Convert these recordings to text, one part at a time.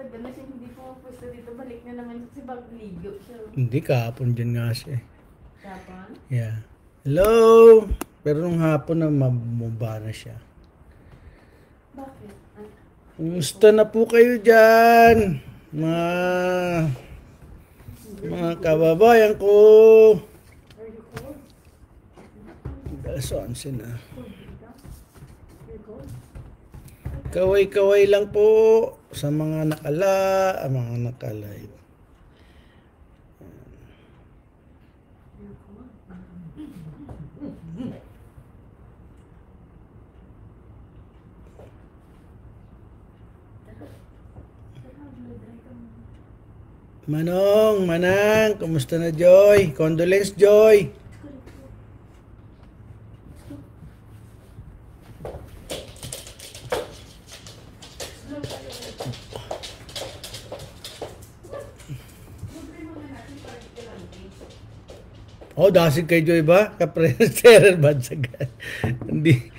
matagal na siya hindi pumapwesto dito. Balik na naman si Bagligo. Hindi, kahapon dyan nga siya. Kapon? Yeah. Hello! Pero nung hapon na mababa na siya. Bakit? Kumusta na po kayo dyan? Mga kababayan ko. Are you cold? Saan sila? You're cold? Kaway-kaway lang po sa mga nakalive. You're cold? Manang, kumusta na Joy? Condolence Joy. Oh, dasig kay Joy ba? Kapre-sterer bad sagad. Hindi.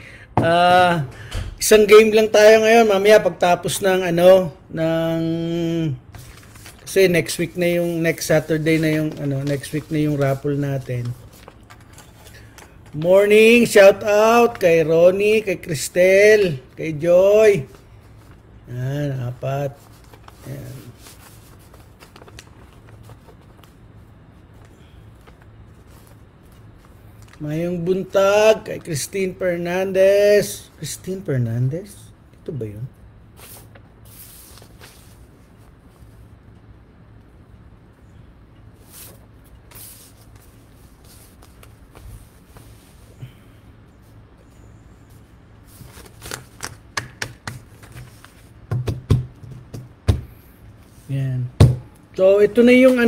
Isang game lang tayo ngayon. Mamaya pagtapos ng kasi next Saturday na yung next week na yung raffle natin. Morning, shout out kay Ronnie, kay Cristel, kay Joy. Yan, apat. Yan. Mayong buntag kay Christine Fernandez. Christine Fernandez? Ito ba yun? Yan. So, ito na yung 4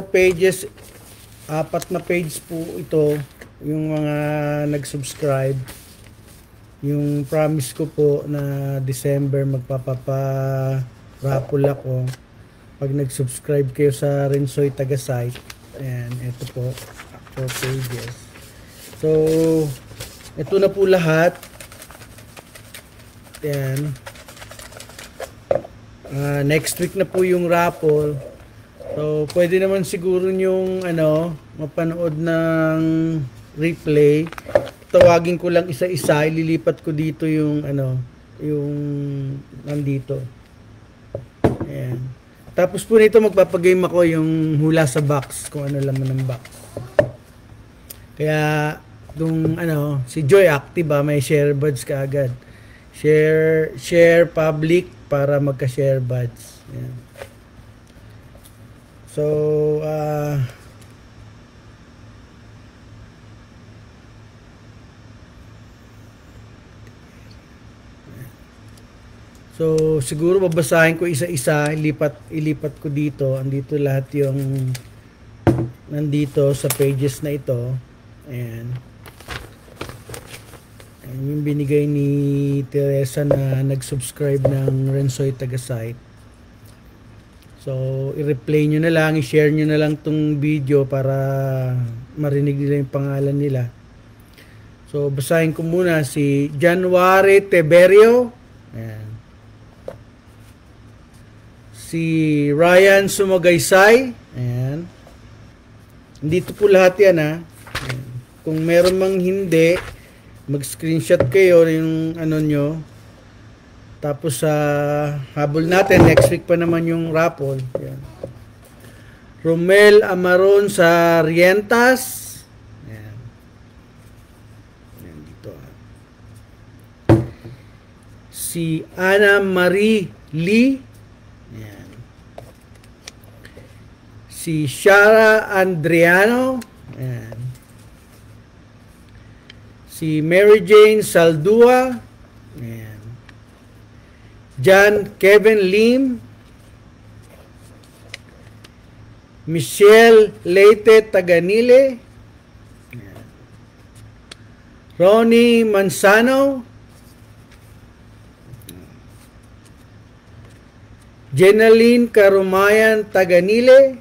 pages, 4 na page po ito, yung mga nag-subscribe. Yung promise ko po na December magpapapa-raffle ako pag nag-subscribe kayo sa Rensoy Tagasite. Ayan, ito po, 4 pages. So, ito na po lahat. Ayan. Next week na po yung raffle. So, pwede naman siguro yung mapanood ng replay. Tawagin ko lang isa-isa, ililipat ko dito yung yung nandito. Ayan. Tapos po nito magpapagame ako yung hula sa box, kung ano laman ng box. Kaya si Joy active may share buds ka agad. Share public para magka-share buds. Ayan. So siguro babasahin ko isa-isa, ilipat ko dito. Andito lahat yung nandito sa pages na ito. Ayan. Ayan yung binigay ni Teresa na nag-subscribe ng Rensoy Tagasite. So, i-replay nyo na lang, i-share nyo na lang tong video para marinig nila yung pangalan nila. So, basahin ko muna si January Teberio. Ayan. Si Ryan Sumagaysay. Ayan. Dito po lahat yan Ayan. Kung meron mang hindi, mag-screenshot kayo yung nyo. Tapos habol natin, next week pa naman yung raffle. Ayan. Romel Amaron sa Rientas. Ayan. Ayan dito. Si Ana Marie Lee. Ayan. Si Shara Andriano. Ayan. Si Mary Jane Saldua. Ayan. John Kevin Lim, Michelle Leite Taganile, Ronnie Manzano, Jenaline Karumayan Taganile,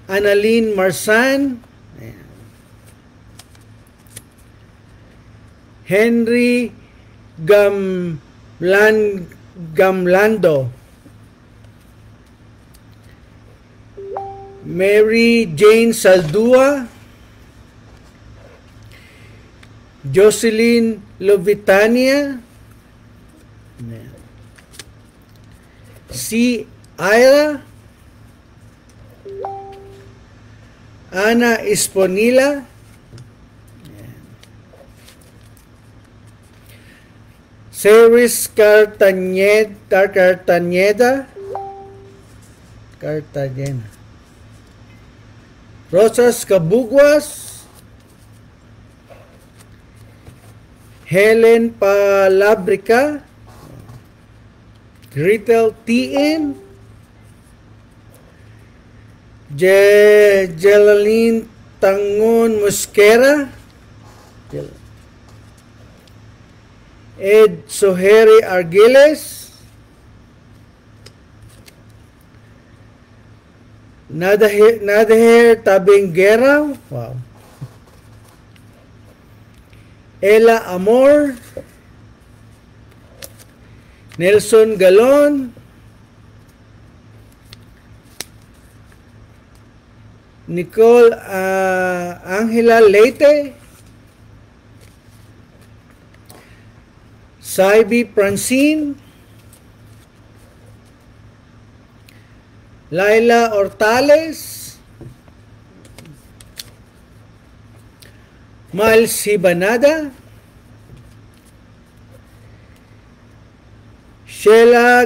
Annalyn Marsan, Henry Gamlando, Mary Jane Saldua, Jocelyn Lovitania, C. Ira, Ana Esponilla, Ceres Cartañeda, Rosas Cabuguas, Helen Palabrica, Gretel TN, Jelaline Tangon Mosquera, Ed Soheri Argiles, Nadaher Tabingera, wow, Ella Amor, Nelson Galon, Nicole Angela Leite, Saibi Francine, Laila Hortales, Miles Hibanada, Sheila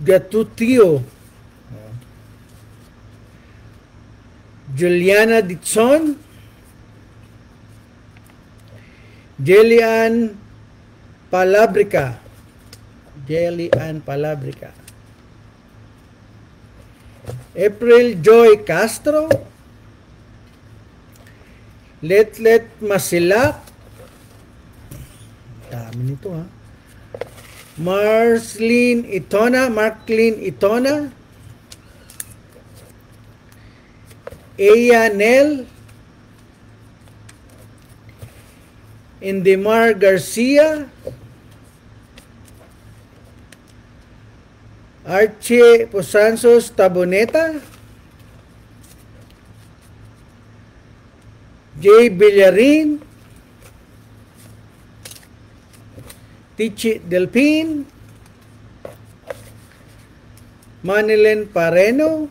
Gatutio, Juliana Ditson, Jelian Palabrica, April Joy Castro, Letlet Masilak, dami nito ha, Marklin Itona, Eya Nel, Indemar Garcia, Archie Posansos Taboneta, Jay Villarin, Tichi Delpin, Manilyn Pareño,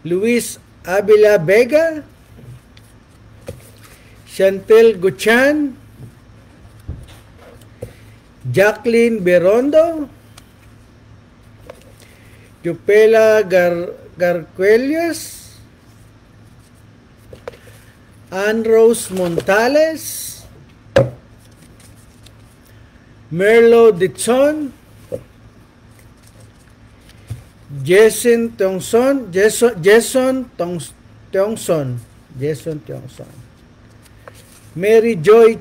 Luis Avila Vega, Chantel Guchan, Jacqueline Berondo, Yupela Garcuelius, Ann Rose Montales, Merlo Ditson, Jason Tongson, Mary Joy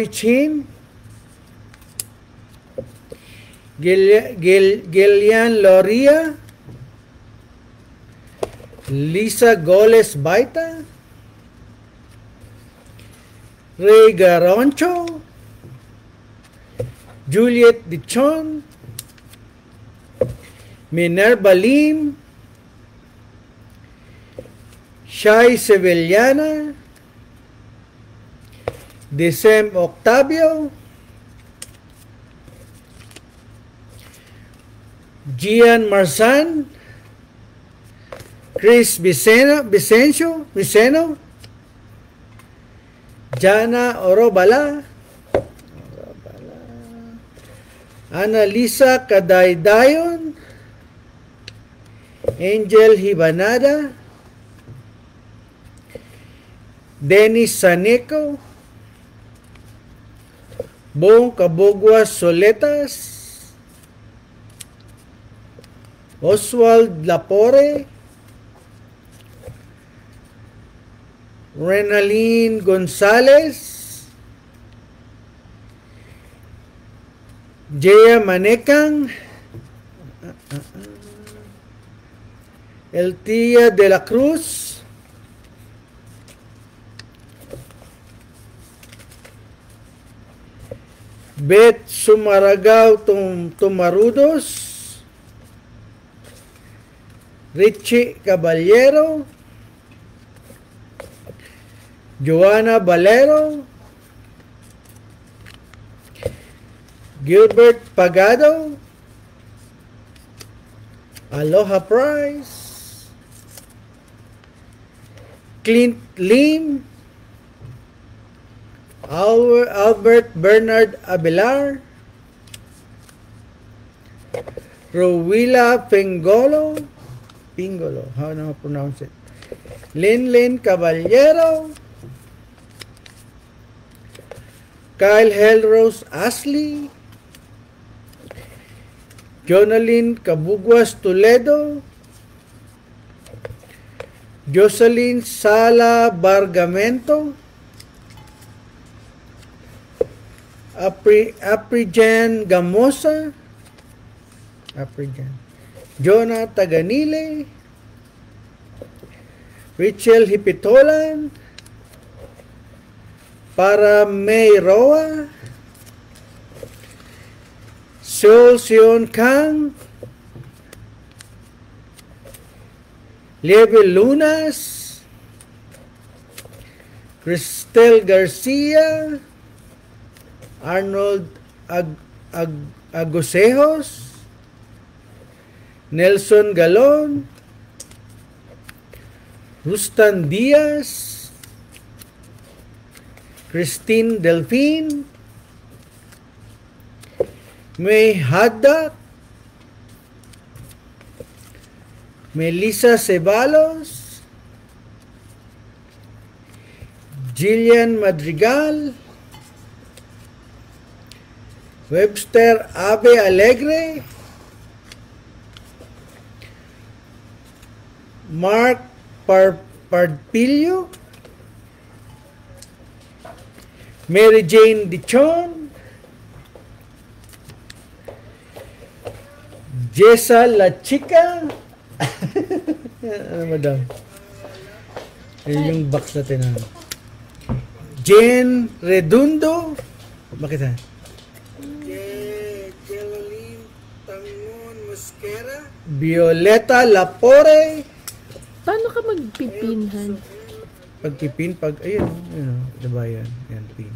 Chin, Gillian Loria, Lisa Goles Baita, Ray Garoncho, Juliet Dichon, Minerva Lim, Shai Sevillana, Desem Octavio, Gian Marsan, Chris Viceno, Jana Orobala, Annalisa Kadaydayon, Angel Hibanada, Dennis Saneco, Bong Cabogua Soletas, Oswald Lapore, Renaline Gonzalez, Jaya Manekang, Eltia de la Cruz, Bet Sumaragaw Tumarudos, Richie Caballero, Joanna Valero, Gilbert Pagado, Aloha Price, Clint Lim, Albert Bernard Abelar, Rowila Pingolo, how do I pronounce it? Linlin Caballero, Kyle Helrose Ashley, Jonalyn Cabuguas Toledo, Jocelyn Sala Bargamento, Aprijan Gamosa, Jonah Taganile, Richel Hipitolan, para May Roa, Seol Sion Kang, Lieve Lunas, Cristel Garcia, Arnold Agosejos, Nelson Galon, Rustan Diaz, Christine Delphine, May Haddock, Melissa Ceballos, Jillian Madrigal, Webster Abe Alegre, Mark Parpilio, Mary Jane Dichon, Jessa La Chica, ano madam? Yung box natin na. Jane Redundo, bakit ha? Jelalyn Tangon Mosquera, Violeta Lapore. Paano ka magpipinhan? Pagpipin, ayun, diba yan? Yan, pin.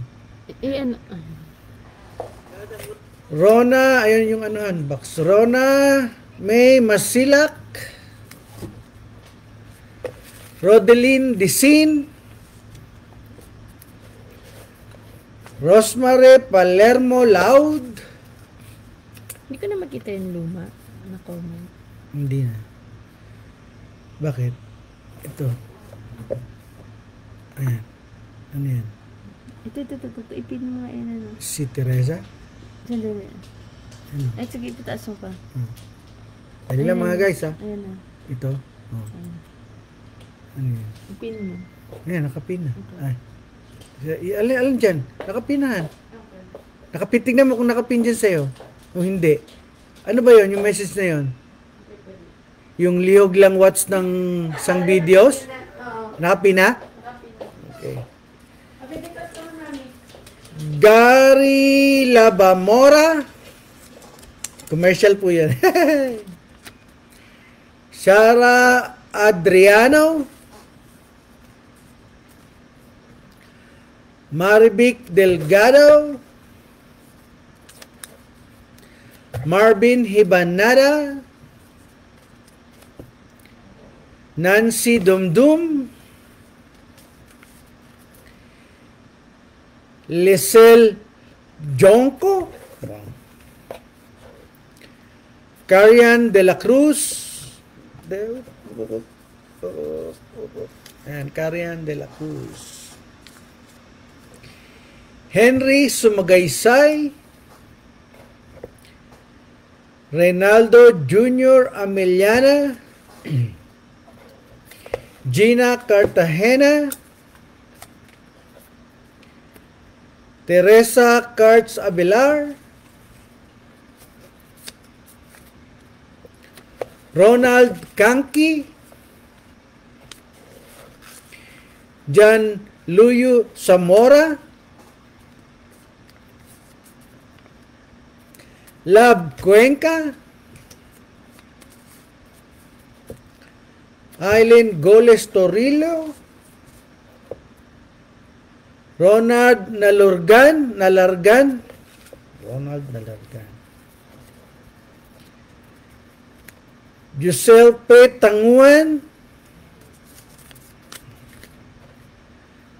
Ano? Rona, ayun yung box. Rona May Masilak, Rodeline Disin, Rosemary Palermo Loud. Hindi ko na makita yung luma na comment. Hindi na. Bakit? Ito. Ayan. Ano yan? Ito. Ipin mo nga yan, ano. Si Teresa? Sandali. Ano? Ay, sige, ipitaas mo pa. Dali lang mga guys, ha? Ayan na. Ito. Oh. Ano yan? Ipin mo. Ayan, nakapin na. Ay. Alin dyan? Nakapinahan. Tignan mo kung nakapin dyan sa'yo. Kung hindi. Ano ba yon? Yung message na yon? Yung lihog lang watch ng isang videos? Nakapin na? Okay. Gary Labamora. Commercial po yan. Shara Adriano. Marivic Delgado, Marvin Hibanada, Nancy Dumdum, Lisel Jonko, Karian de la Cruz, and Karian de la Cruz, Henry Sumagaysay, Reynaldo Jr. Ameliana, Gina Cartagena, Teresa Carts Abelar, Ronald Kanki, Jan Luyu Zamora, Love Cuenca, Aileen Goles Torillo, Ronald Nalargan, Giselle P. Tanguan,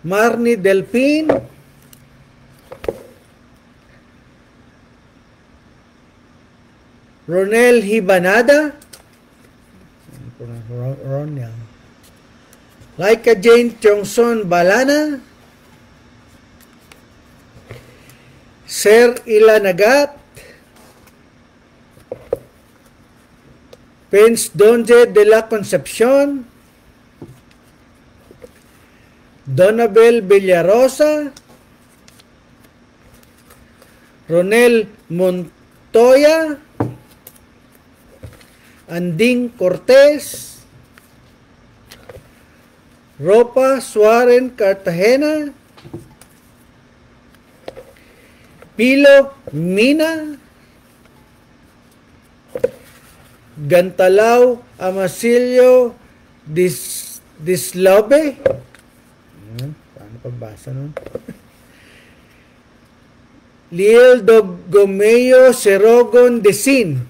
Marnie Delpin, Ronel Hibanada, Ronel, Laika Jane Chongson Balana, Sir Ilanagat, Prince Donje de la Concepcion, Donabel Villarosa, Ronel Montoya, Anding Cortez, Ropa Suaren Cartagena, Pilo Mina, Gantalao Amasilio Dislobe. Paano pagbasa nun? Liel Dogomeo Serogon Dasin,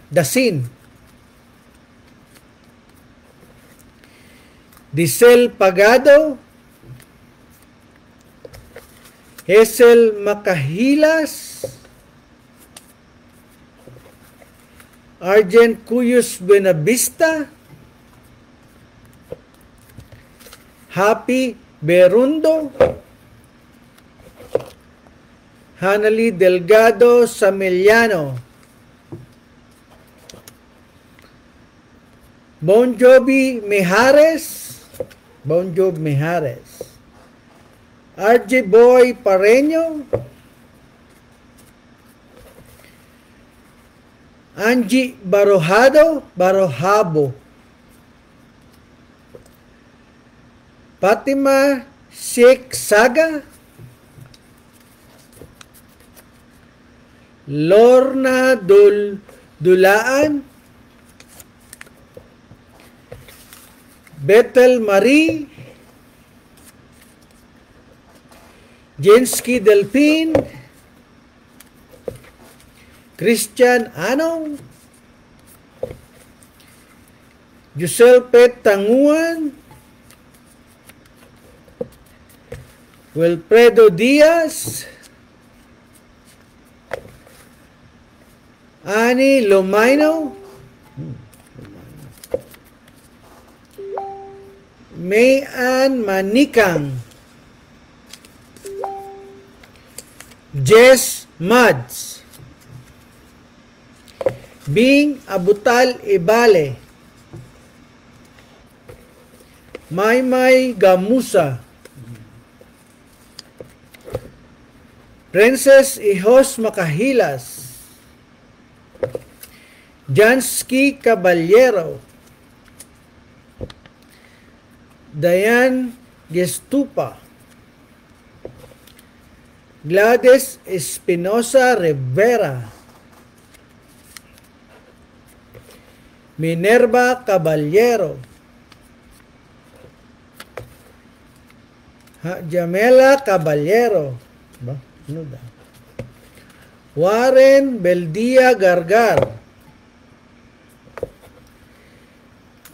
Disel Pagado, Hesel Makahilas, Argent Cuyos Buenavista, Happy Berundo, Hanali Delgado Samiliano, Bon Jovi Mijares, RJ Boy Pareño, Angie Barojabo, Fatima Sheikh Saga, Lorna Dulaan, Bethel Marie, Jensky Delpin, Christian Anong, Giselle Pet Tanguan, Wilfredo Diaz, Annie Lomaino, Mayan Manikang, Jess Mads, Bing Abutal Ibale, Maymay Gamusa, Princess Ihos Makahilas, Jansky Caballero, Diane Gestupa, Gladys Espinosa Rivera, Minerva Caballero, Jamela Caballero, Warren Beldia Gargar,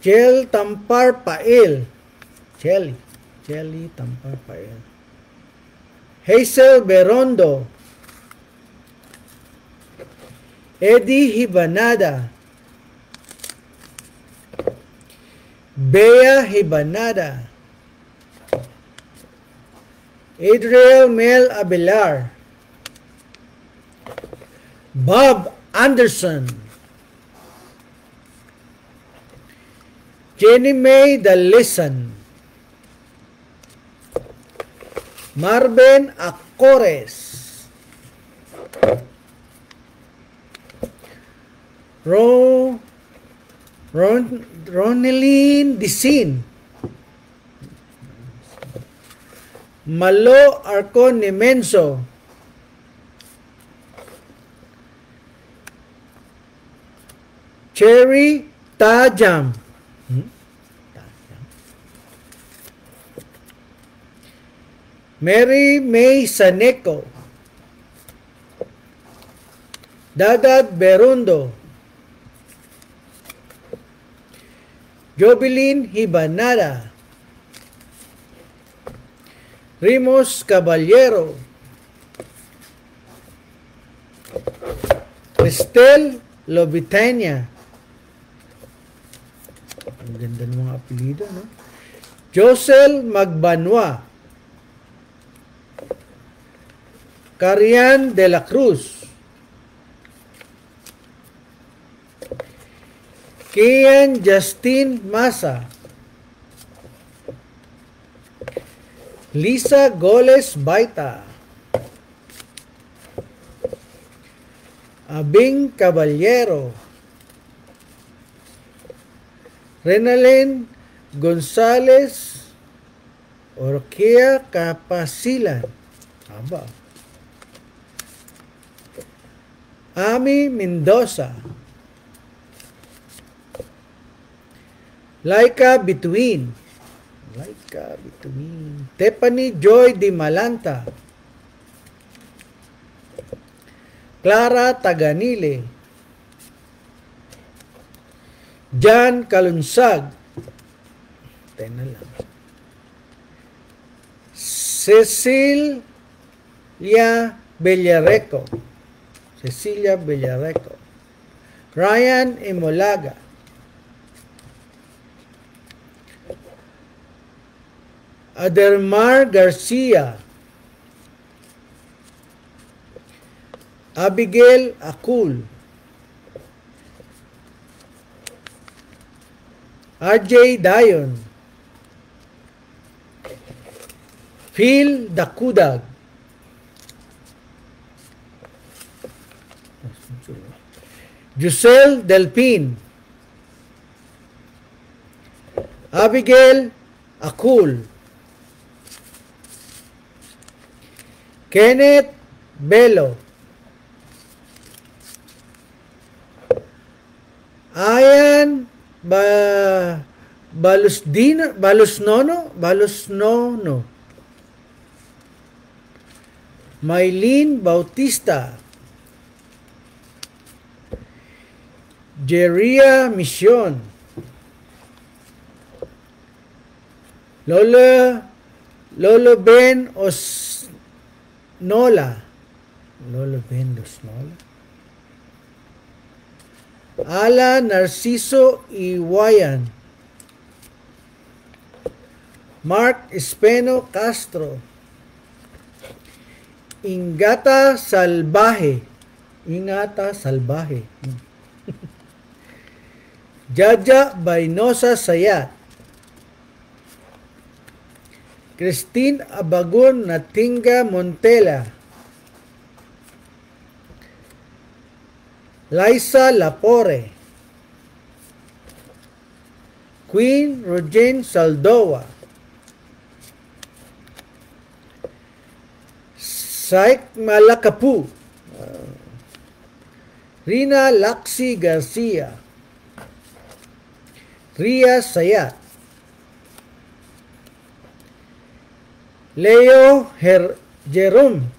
Chel Tampar Pail, Chelly Tampar Pail, Hazel Berondo, Eddie Hibanada, Bea Hibanada, Adriel Mel Abelar, Bob Anderson, Jenny May Dalisan, Marben Acores, Roneline Disin, Malo Arcon Nemenso, Sherry Tajam. Tajam. Mary May Saneco. Dadat Berundo. Jobilin Hibanada. Rimos Caballero. Cristel Lobitania. Ang ganda ng mga apelido, no? Josel Magbanwa. Carian de la Cruz. Kian Justin Masa. Lisa Goles Baita. Abing Caballero. Renalen Gonzales Orquea Capasilan. Aba. Ami Mendoza. Laika Between. Laika Between. Tepani Joy Di Malanta. Clara Taganile. Jan Kalunsag. Tayo na lang. Cecilia Bellareco. Cecilia Bellareco. Ryan Emolaga. Adermar Garcia. Abigail Akul. RJ Dayon. Phil Dakudag. Giselle Delpin. Abigail Akul. Kenneth Belo. Ayan Balosnono. Maylene Bautista. Jeria Mission. Lolo Ben Osnola. Lolo Ben Osnola. Ala Narciso Iwayan. Mark Espeno Castro. Ingata Salbahe. Jaja Bainosa Sayat. Christine Abagun Natinga Montela. Liza Lapore. Queen Rojen Saldoa. Saik Malakapu. Rina Laksi Garcia. Ria Sayat. Leo Jerome.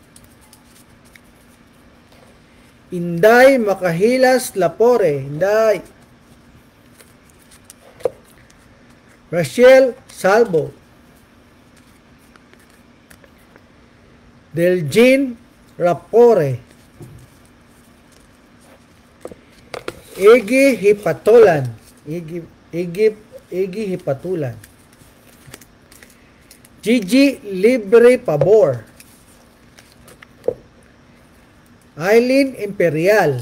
Inday Makahilas Lapore. Inday. Rachel Salvo. Delgin Rapore. Egi Hipatulan. Egi Hipatulan. Gigi Libre Pabor. Aileen Imperial.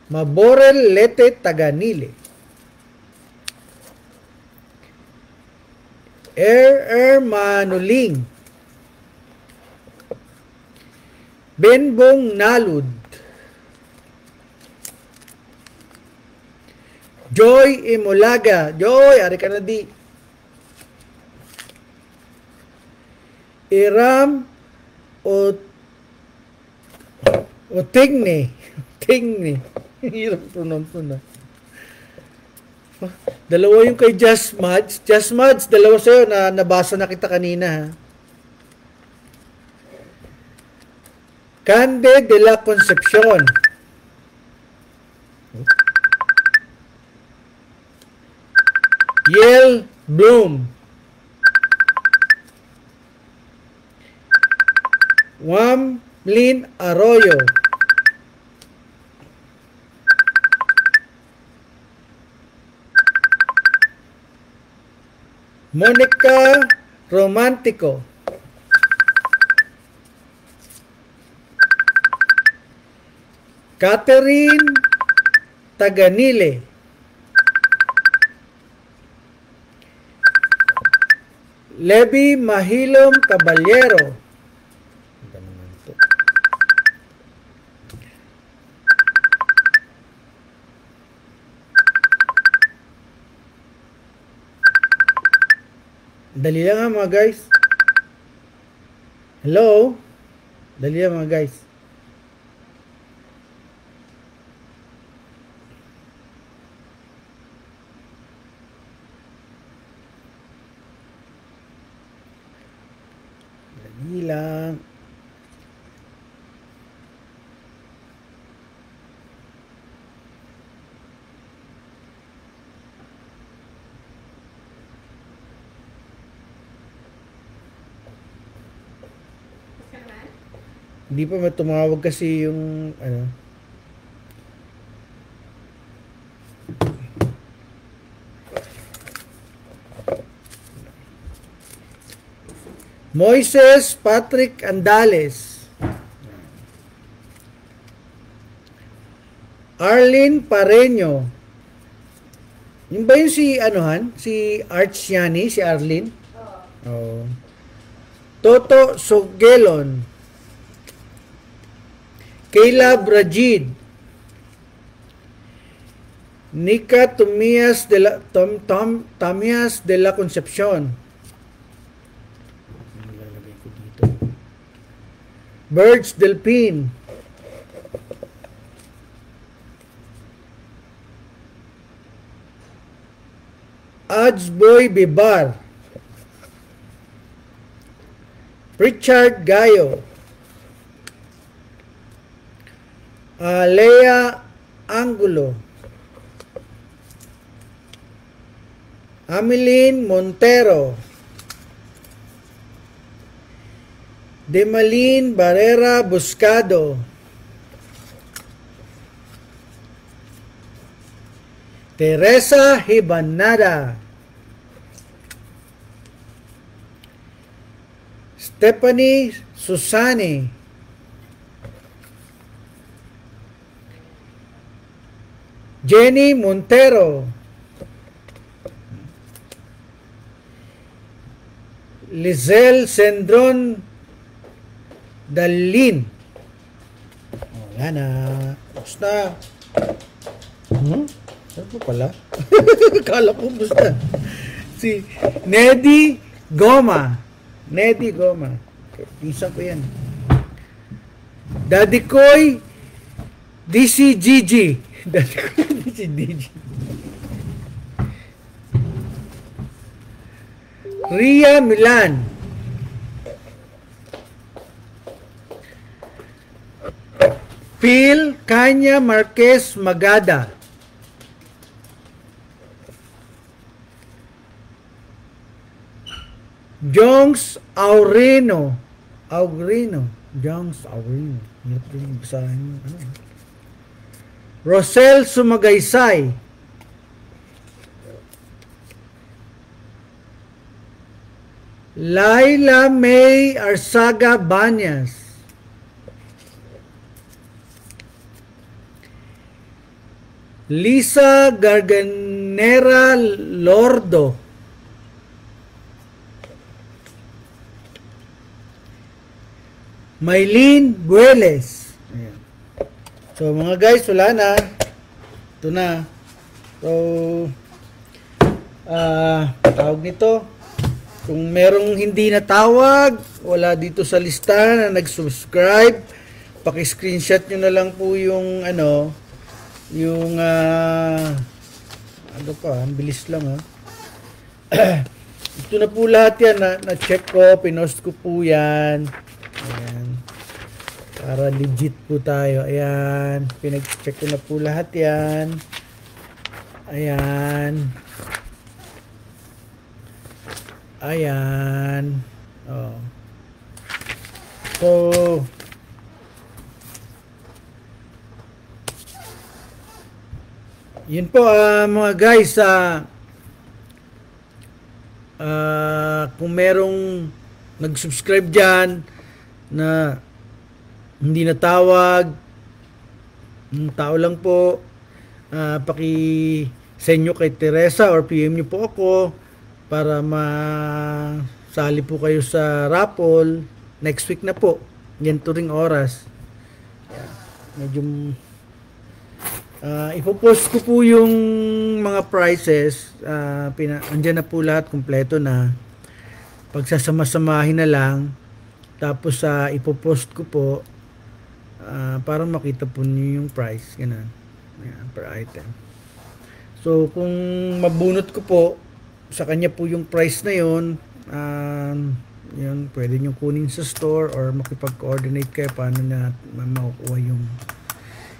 Maborel Lete Taganile. Manuling. Benbong Nalud. Joy Imulaga. Joy, ari ka na di. Iram Otigne. Hirap pronounce na. Dalawa yung kay Just Mads. Just Mads, dalawa sa'yo na nabasa na kita kanina. Ha? Cande de la Concepcion. Yale Bloom. Wamlin Arroyo. Monica Romantico. Catherine Taganile. Levi Mahilom Caballero. Dali lang mga guys. Hello? Dali lang mga guys. Dali lang. Hindi pa tumawag kasi yung ano. Moises Patrick Andales. Arlene Pareño. Yung ba yung si anuhan? Si Archiani, si Arlene? Oo. Toto Sogelon. Kayla Brajid. Nika Tomias de la Tamias de la Concepcion. Ilalagay ko dito. Birds Delpin. Ajboy Bibar. Richard Gayo. Lea Angulo. Ameline Montero. Demalin Barrera Buscado. Teresa Hibanada. Stephanie Susani. Jenny Montero. Lizelle Sendron Dalin. Oh, yan na. Basta. Saan po pala? Kala ko basta. Si Neddy Goma. Neddy Goma. Isa ko yan. Daddy Koy DCGG. Daddy Koy DCGG. Ria Milan. Phil Kanya Marquez Magada. Jongs Aurino. Jongs Aurino. Hirap din basahin. Rosel Sumagaysay. Laila May Arsaga Banyas. Lisa Garganera Lordo. Maylene Bueles. Ayan. So mga guys, wala na. Ito na. So, tawag nito. Kung merong hindi natawag, wala dito sa lista na nag-subscribe, paki-screenshot nyo na lang po yung yung ano pa, ang bilis lang ha. Ito na po lahat yan, na-check ko, pinost ko po yan. Ayan. Para legit po tayo. Ayan, pinag-check ko na po lahat yan. Ayan. Ayan. Oh. So, yun po mga guys, kung merong nag-subscribe dyan na hindi natawag, tao lang po, paki-send nyo kay Teresa or PM nyo po ako para masali po kayo sa raffle next week na po. Yan turing oras. Medyo ipopost ko po yung mga prices. Andyan na po lahat, kompleto na. Pagsasama-samahin na lang. Tapos ipopost ko po para makita po niyo yung price. Ganun. Ayan, per item. So, kung mabunot ko po, sa kanya po yung price na yun, yun, pwede nyo kunin sa store or makipag-coordinate kayo paano na makukuha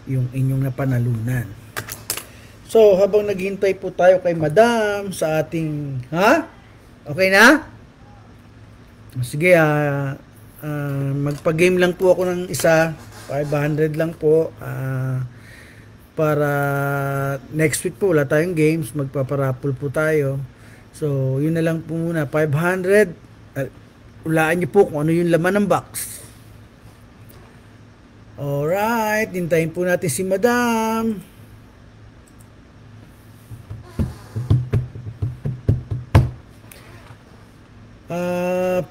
yung inyong napanalunan. So, habang naghihintay po tayo kay Madam sa ating, okay na? Sige, magpa-game lang po ako ng isa, 500 lang po, para next week po wala tayong games, magpaparapol po tayo. So, yun na lang po muna, 500, ulaan nyo po kung ano yung laman ng box. Alright, hintayin po natin si Madam.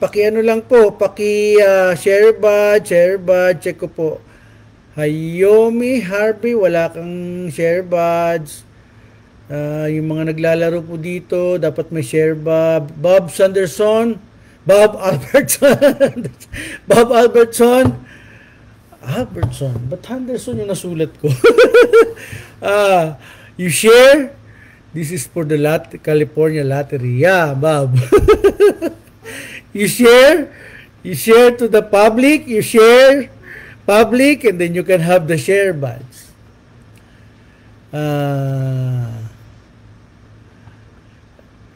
Paki-ano lang po, share badge, check ko po. Hayomi Harvey, wala kang share badge. Yung mga naglalaro po dito, dapat may share badge. Bob Sanderson, Bob Albertson, Bob Albertson, ba't Henderson yung nasulat ko? You share, this is for the California Lottery. Yeah, Bob. You share to the public, you share public, and then you can have the share badge.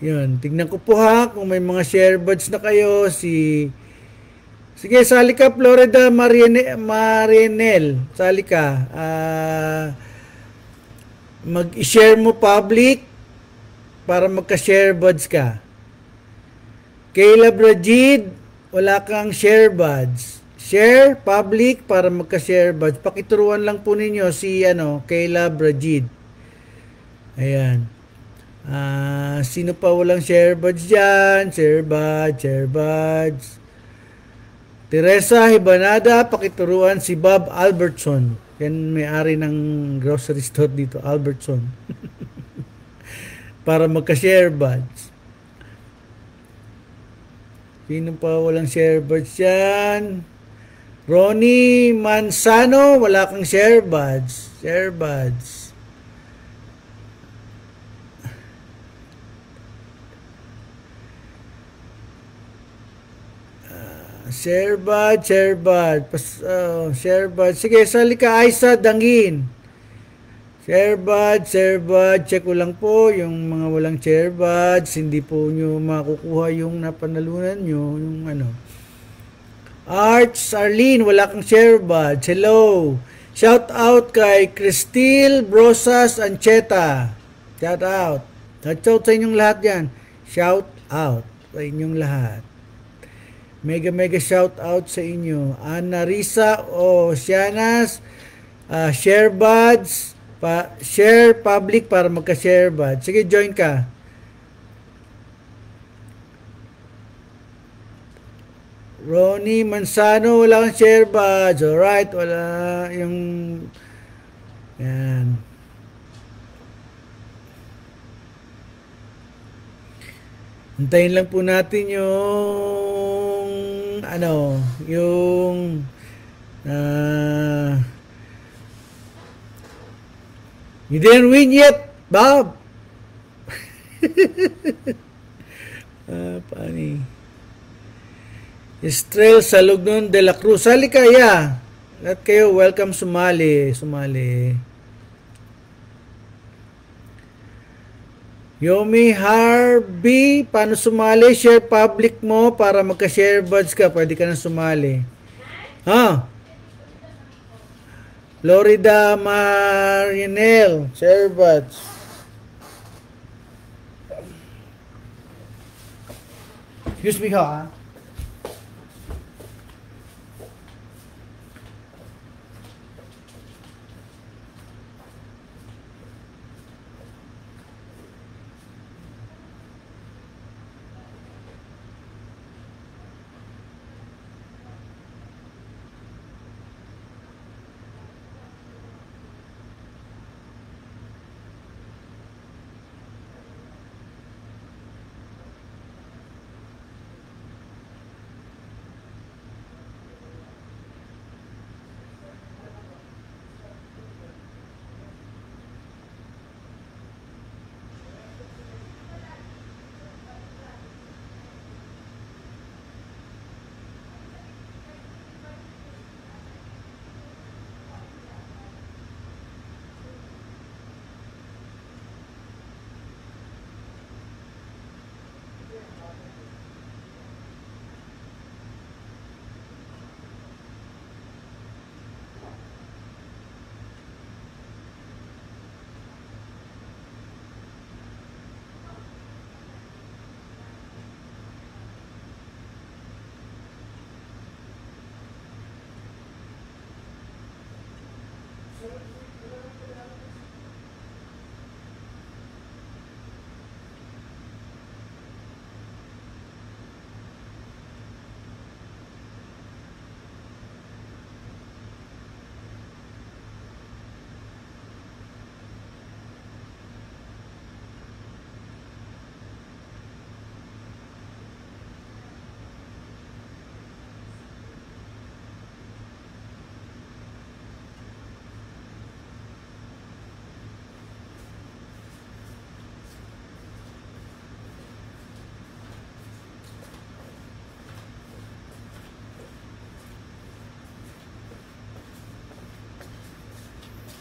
Yun, tignan ko po ha, kung may mga share badge na kayo, sige, sali ka, Florida Marinel, sali ka. Mag-share mo public para magka-share badge ka. Kayla Brajid, wala kang share badge. Share public para magka-share badge. Pakituruan lang po ninyo si Kayla Brajid. Ayan. Sino pa walang share badge dyan? Share badge. Teresa Hibanada, pakituruan si Bob Albertson. Yan may-ari ng grocery store dito, Albertson. Para magka-share badge. Sino pa walang share badge dyan? Ronnie Manzano, wala kang share badge. Share badge. Share badge. Share badge. Sige, sali ka, Aisa Dangin. Share badge. Check ko lang po yung mga walang share badge. Hindi po nyo makukuha yung napanalunan nyo. Yung Arch Arlene, wala kang share badge. Hello. Shout out kay Cristil Brosas Ancheta. Shout out. Shout out sa inyong lahat yan. Shout out sa inyong lahat. Mega shout out sa inyo. Ana Risa Oceanas, share badge, share public para magka-share badge. Sige, join ka. Ronnie Manzano, wala kang share badge. Alright, wala yung yan. Hintayin lang po natin yung You didn't win yet, Bob. Funny. Estrel Salugnon de la Cruz. Halika, yeah. Lahat kayo, welcome sumali. Sumali. Yomi Harvey, paano sumali? Share public mo para magka-share buds ka. Pwede ka na sumali. Ha? Florida Marinel, share buds. Excuse me ha.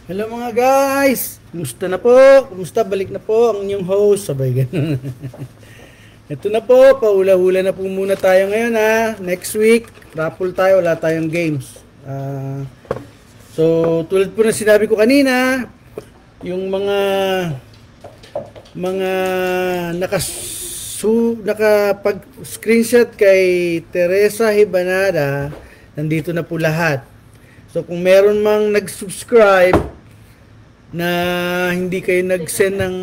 Hello mga guys! Kumusta na po? Kumusta? Balik na po ang inyong host. Sabay ganun. Ito na po, paula-hula na po muna tayo ngayon ha. Next week, raffle tayo, wala tayong games. So, tulad po na sinabi ko kanina, yung mga nakapag-screenshot kay Teresa Hibanada, nandito na po lahat. So, kung meron mang nag-subscribe na hindi kayo nag-send ng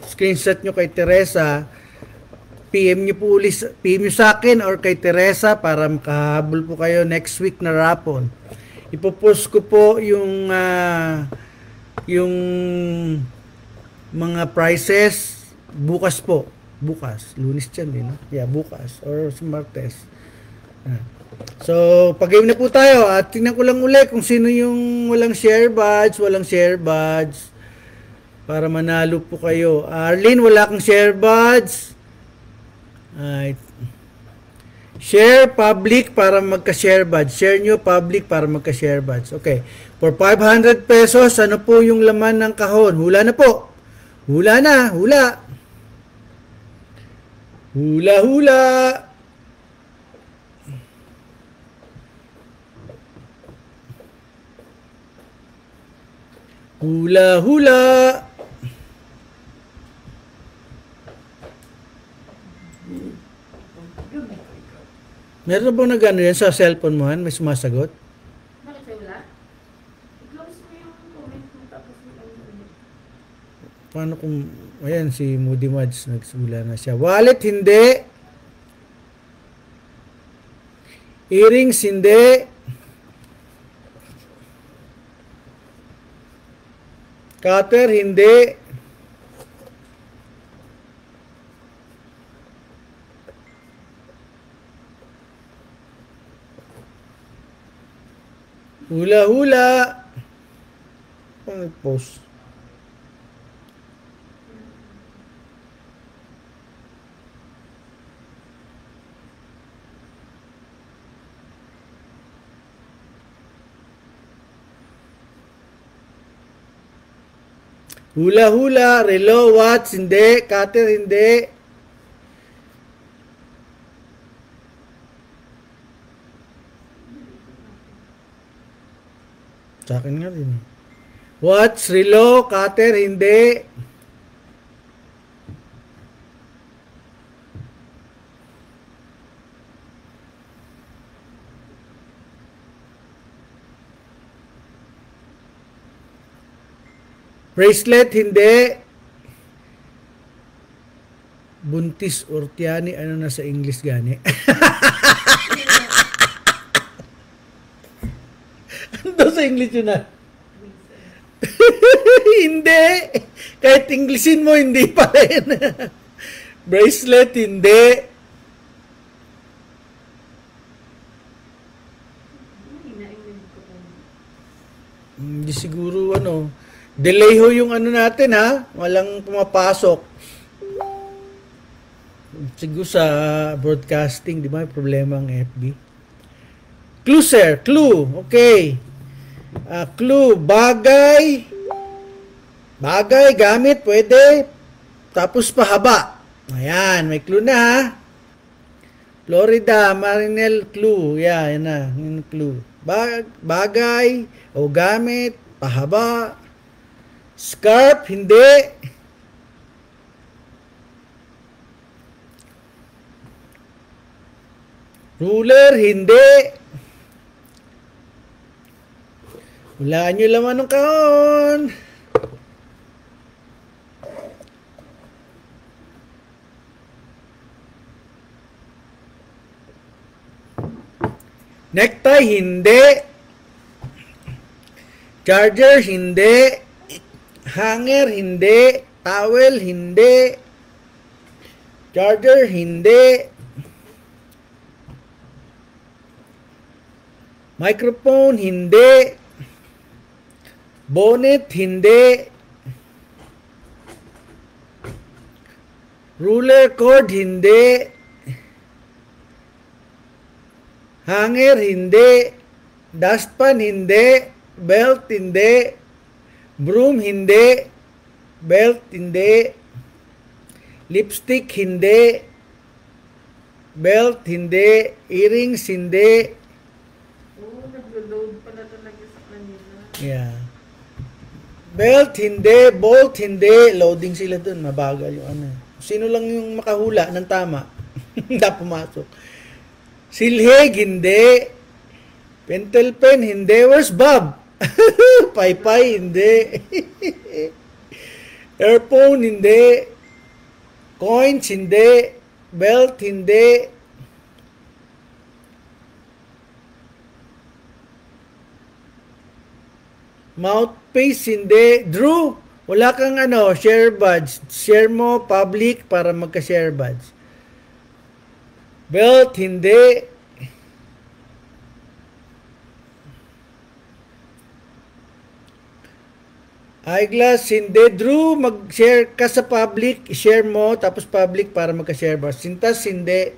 screenshot nyo kay Teresa, PM nyo po ulit, PM nyo sa akin or kay Teresa para makahabol po kayo next week na raffle. Ipopost ko po yung mga prizes bukas po. Bukas. Lunes yan din. No? Yeah, bukas. Or sa Martes. So, pag-game na po tayo at tingnan ko lang ulit kung sino yung walang share badge, para manalo po kayo. Arlene, wala kang share badge. Alright. Share public para magka-share badge. Share nyo public para magka-share badge. Okay. For 500 pesos, ano po yung laman ng kahon? Hula na po. Hula na. Hula. Hula, hula. Hula, hula. Meron na bang nag-ano yan sa cellphone mo, Han? May sumasagot? Bakit siya wala? I-close mo yung comment mo tapos mo lang ulit. Paano kung... Ayan, si Moody Mads, nagsula na siya. Wallet, hindi. Earrings, hindi. Cutter, hindi. Hula-hula. nag-post. Hula-hula, relo, watch, hindi. Cutter, hindi. Sa akin nga din. Watch, relo, cutter, hindi. Bracelet, hindi. Buntis or tiyani, ano na sa English gani? Ano sa English yun na? Hindi. Kahit Englishin mo, hindi pa rin. Bracelet, hindi. Hindi siguro ano. Delay ho yung ano natin ha. Walang pumapasok. Siguro sa broadcasting, di ba? May problema ang FB. Clue, sir. Clue. Okay. Clue. Bagay. Bagay, gamit, pwede. Tapos pahaba. Ayan, may clue na ha. Florida, Marinel, clue. Yeah, yan na. Yung clue. Bagay o gamit, pahaba. Scarf, hindi. Ruler, hindi. Hulaan nyo laman ng kahon. Necktie, hindi. Charger, hindi. Hanger, hindi. Towel, hindi. Charger, hindi. Microphone, hindi. Bonnet, hindi. Ruler cord, hindi. Hanger, hindi. Dustpan, hindi. Belt, hindi. Broom, hindi. Belt, hindi. Lipstick, hindi. Belt, hindi. Earrings, hindi. Nag-load pala talaga sa kanila. Yeah. Belt, hindi. Bolt, hindi. Loading sila dun. Mabagal yung ano. Sino lang yung makahula ng tama? Hindi pumasok. Silhig, hindi. Pentel pen, hindi. Where's Bob? Paypay, hindi. Earphone, hindi. Coins, hindi. Belt, hindi. Mouthpiece, hindi. Drew, wala kang ano, share badge. Share mo public para magka-share badge. Belt, hindi. Eyeglass, hindi. Drew, mag-share ka sa public. Share mo, tapos public para magka-share badge. Sintas, hindi.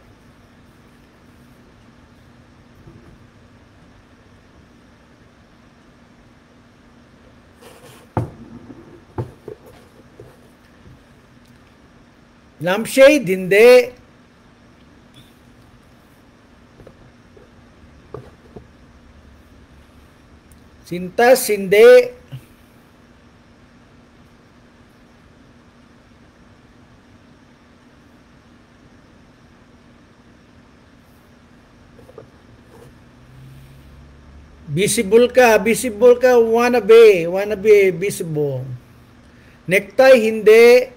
Lampshade, hindi. Sintas, hindi. Visible ka, wannabe, visible. Necktie, hindi.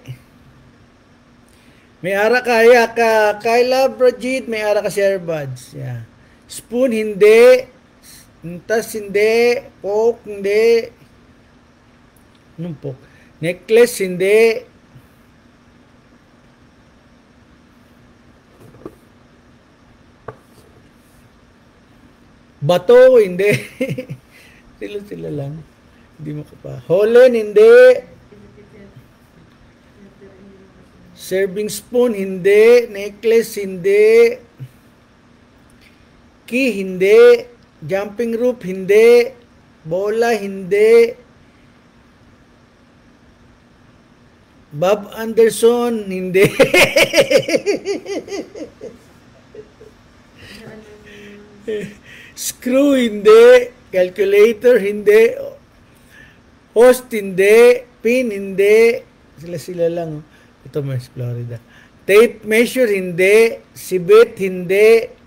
May ara kaya ka, Kyla Brajid, may ara ka share badge. Yeah. Spoon, hindi. Intas, hindi. Poke, hindi. Anong poke? Necklace, hindi. Bato, hindi. Sila lang. Hindi mo ka pa. Holen, hindi. Serving spoon, hindi. Necklace, hindi. Key, hindi. Jumping rope, hindi. Bola, hindi. Bob Anderson, hindi. Screw, hindi. Calculator, hindi. Host, hindi. Pin, hindi. Sila lang. Ito, Miss Florida. Tape measure, hindi. Sibit, hindi.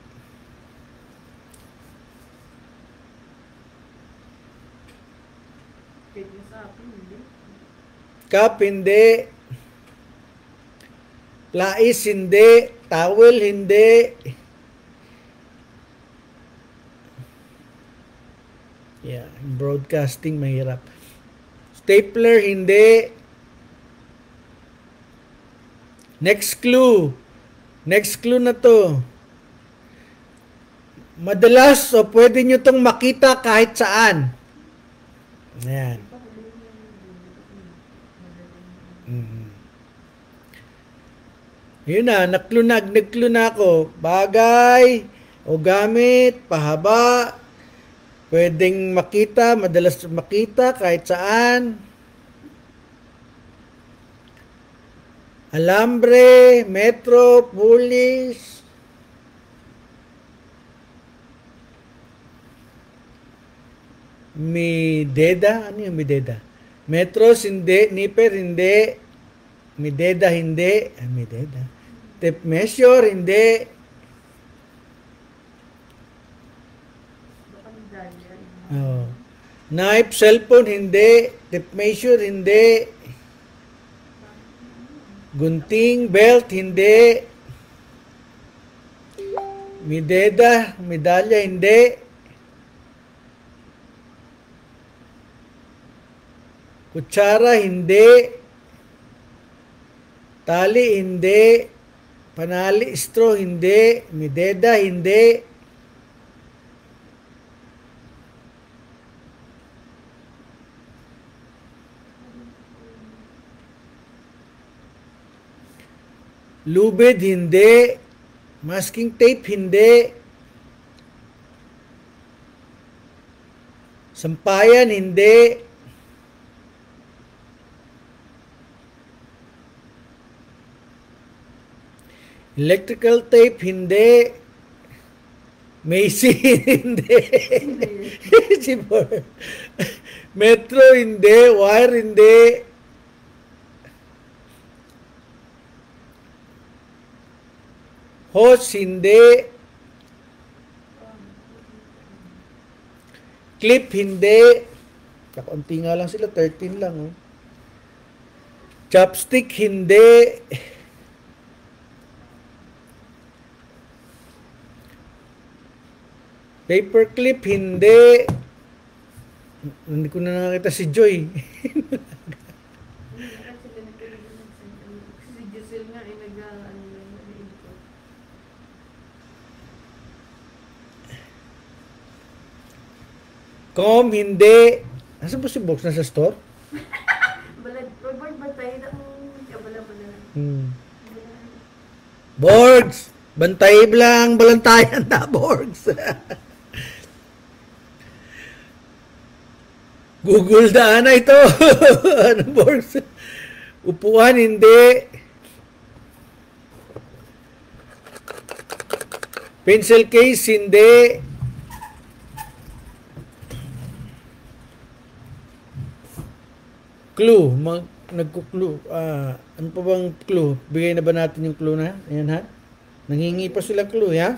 Cup, hindi. Plais, hindi. Towel, hindi. Yeah, broadcasting mahirap. Stapler, hindi. Next clue. Next clue na to. Madalas, o pwede nyo tong makita kahit saan. Ayan. Yun na, nagclue na ako. Bagay, o gamit, pahaba, pwedeng makita, madalas makita kahit saan. Alambre, metro, pulis. Mideda, ano yung mideda? Metros, hindi. Nipper, hindi. Mideda, hindi. Mideda. Tape measure, hindi. Oh. Knife, cellphone, hindi. Tape measure, hindi. Gunting, belt, hindi. Mideda, medalya, hindi. Kutsara, hindi. Tali, hindi. Panali, straw, hindi. Mideda, hindi. Lubid, hindi. Masking tape, hindi. Sampayan, hindi. Electrical tape, hindi. Macy, hindi. Metro, hindi. Wire, hindi. Hose, hindi. Clip, hindi. Kakunti nga lang sila, 13 lang. Oh. Chopstick, hindi. Paperclip, hindi. Hindi ko na nakita si Joy. Comb, hindi. Nasaan ba si Box? Nasa store? Borgs! Bantay lang, balantayan na, Borgs. Google daan na ito. Ano, Borgs? Upuan, hindi. Pencil case, hindi. Clue. Nagku-clue. Ano pa bang clue? Bigay na ba natin yung clue na? Ayan ha? Nangingi pa sila clue, ha?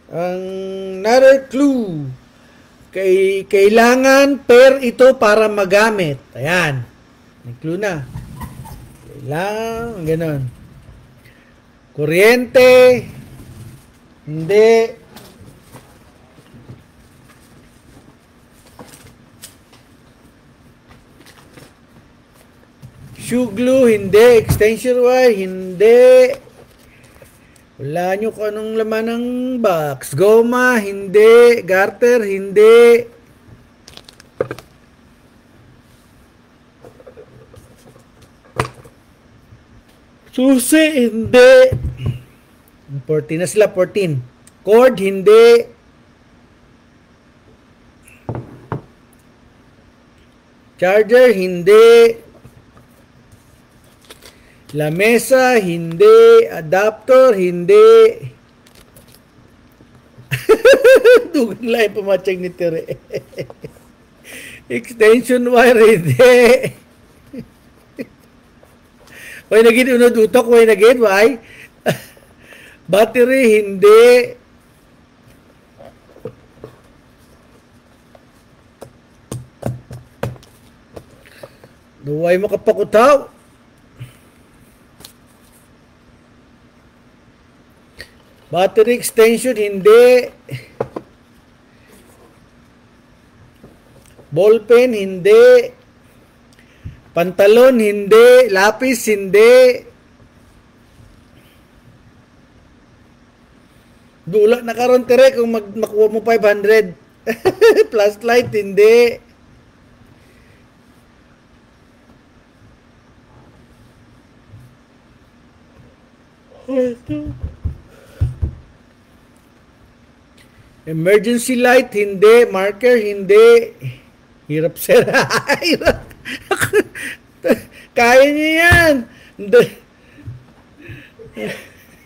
Another clue. Kailangan pair ito para magamit. Ayan. May clue na. Kailangan, ganon. Kuryente. Hindi. Shoe glue, hindi. Extension wire, hindi. Wala nyo kung anong laman ng box. Goma, hindi. Garter, hindi. Susi, hindi. 14 na sila, 14. Cord, hindi. Charger, hindi. Lamesa, hindi. Adapter, hindi. Dugan lang pamatsag ni Tere. Extension wire, hindi. Why naging unod utok? Why naging? Why? Battery, hindi. Duway makapakutaw. Battery extension, hindi. Ballpen, hindi. Pantalon, hindi. Lapis, hindi. Dula na karon tere kung makuha mo 500. Flashlight, hindi. Emergency light, hindi. Marker, hindi. Hirap sir. Hirap. Kaya niya yan.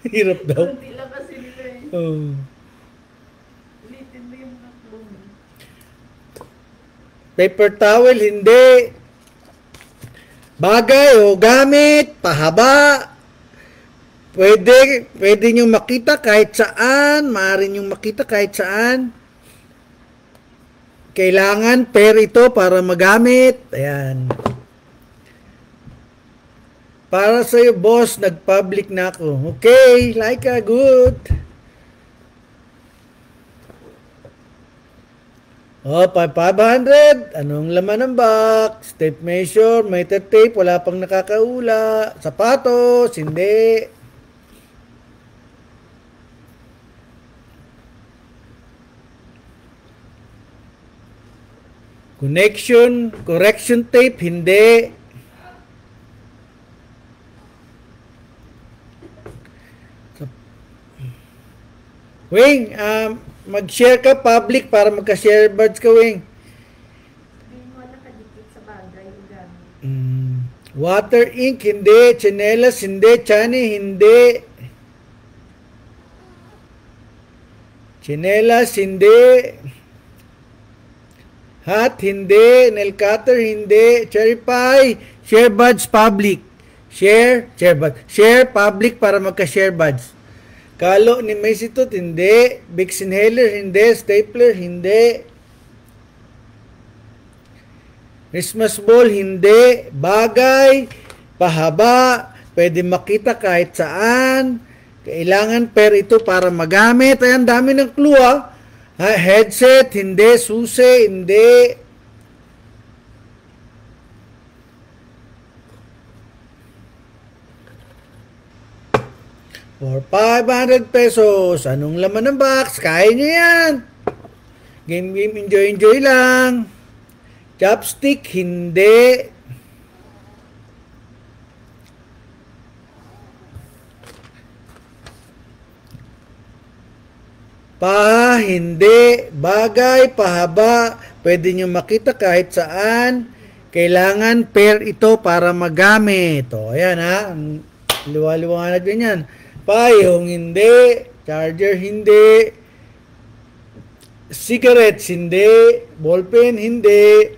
Hirap daw. Kunti lang kasi nila eh. Oh. Ulitin mo yung naklo mo. Paper towel, hindi. Bagay o gamit, pahaba. Pwede nyo makita kahit saan. Maaari nyo makita kahit saan. Kailangan pair ito para magamit. Ayan. Para sa'yo, boss, nag-public na ako. Okay, Laika, good. Oh, 500. Anong laman ng box? Tape measure, meter tape, wala pang nakakaula. Sapatos, hindi. Correction tape, hindi. Wing, mag-share ka public para magka-share buds ka, Wing. Hindi mo nakadikit sa bagay yung gamit. Water ink, hindi. Chinelas, hindi. Chani, hindi. Chinelas, hindi. Hat, hindi. Nail cutter, hindi. Cherry pie, share buds public. Share buds. Share public para magka-share buds. Kalo ni Macy Tooth, hindi. Vicks inhaler, hindi. Stapler, hindi. Christmas ball, hindi. Bagay, pahaba, pwede makita kahit saan. Kailangan pair ito para magamit. Ayan, dami ng clue ah. Headset, hindi. Susi, hindi. For 500 pesos. Anong laman ng box? Kaya nyo yan. Game, enjoy lang. Chopstick, hindi. Paha, hindi. Bagay, pahaba. Pwede nyo makita kahit saan. Kailangan pair ito para magamit. O, ayan ha. Liwa-liwanag din yan. Payong, hindi. Charger, hindi. Cigarettes, hindi. Ballpen, hindi.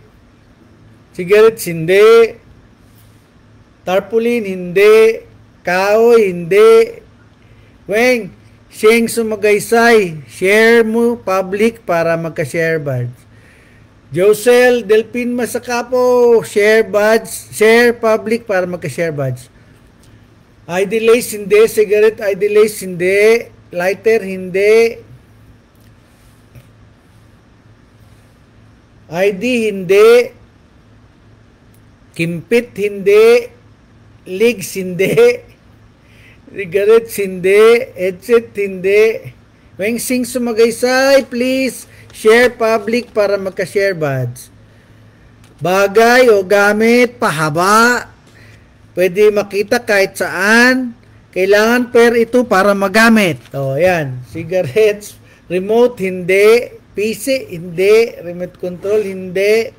Cigarettes, hindi. Tarpaulin, hindi. Kahoy, hindi. Weng, siyang sumagaysay. Share mo public para magka-share buds. Josel Delpin Masakapo, share buds. Share public para magka-share buds. ID lace, hindi. Cigarette, ID lace, hindi. Lighter, hindi. ID, hindi. Kimpit, hindi. Legs, hindi. Cigarettes, hindi. Headset, hindi. Wengsing Sumagaysay, please share public para magka-share buds. Bagay o gamit, pahaba. Pwede makita kahit saan. Kailangan pair ito para magamit. O, yan. Cigarettes, remote, hindi. PC, hindi. Remote control, hindi.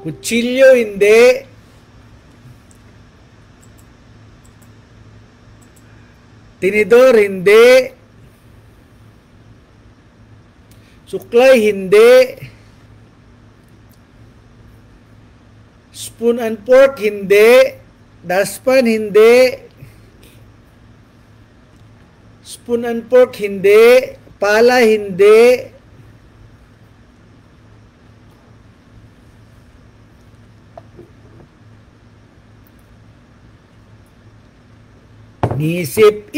Kutsilyo, hindi. Tinidor, hindi. Suklay, hindi. Spoon and fork, hindi. Daspan, hindi. Spoon and fork, hindi. Pala, hindi. Isip,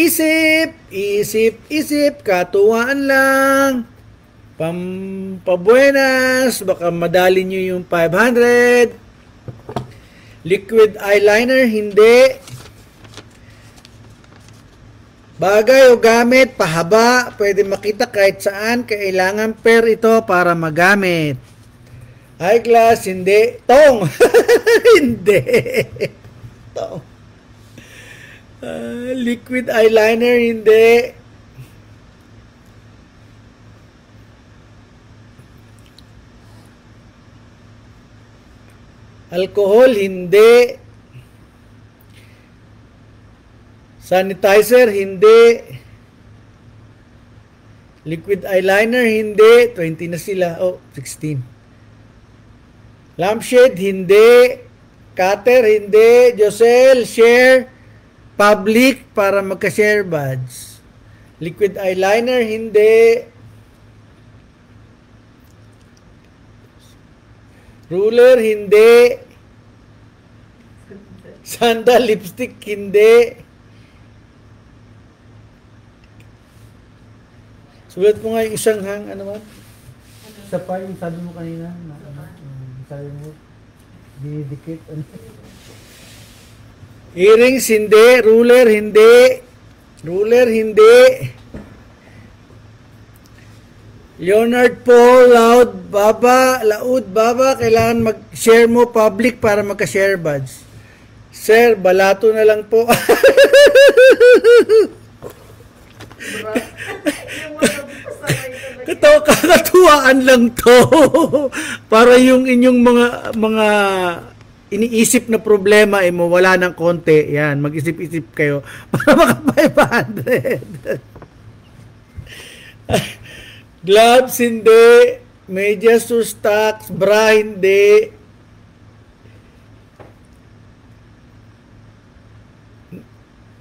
katuwaan lang. Pampabuenas, baka madali nyo yung 500. Liquid eyeliner, hindi. Bagay o gamit, pahaba, pwede makita kahit saan, kailangan pair ito para magamit. Eyeglass, hindi. Tong! Hindi. Tong. Liquid eyeliner, hindi. Alcohol, hindi. Sanitizer, hindi. Liquid eyeliner, hindi. 20 na sila. Oh, 16. Lampshade, hindi. Cutter, hindi. Josel, share. Public para magka-share buds. Liquid eyeliner, hindi. Ruler, hindi. Sandal, lipstick, hindi. Sulat mo nga yung isang hang, ano man? Isa pa yung sabi mo kanina. Sabi mo, dinidikit. Ano? Earrings, hindi. Ruler, hindi. Ruler, hindi. Leonard Paul, Laud Baba, kailangan mag-share mo public para magka-share buds. Sir, balato na lang po. Kakatuwaan lang to. Para yung inyong mga iniisip na problema ay mawala ng konti. Yan, mag-isip-isip kayo para maka 500. Gloves, hindi. Medyas or stocks, bra, hindi.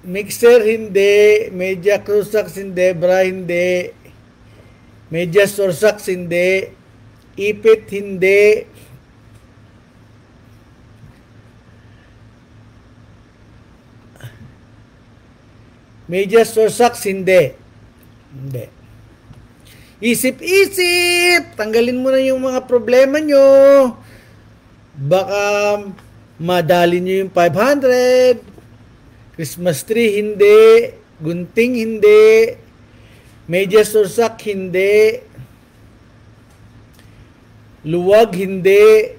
Mixer, hindi. Media crusax, hindi. Bra, hindi. Medyas or socks, hindi. Ipit, hindi. Medyas or socks, hindi. Hindi. Isip-isip! Tanggalin mo na yung mga problema nyo. Baka madali nyo yung 500. Christmas tree, hindi. Gunting, hindi. Medyas or sock, hindi. Luwag, hindi.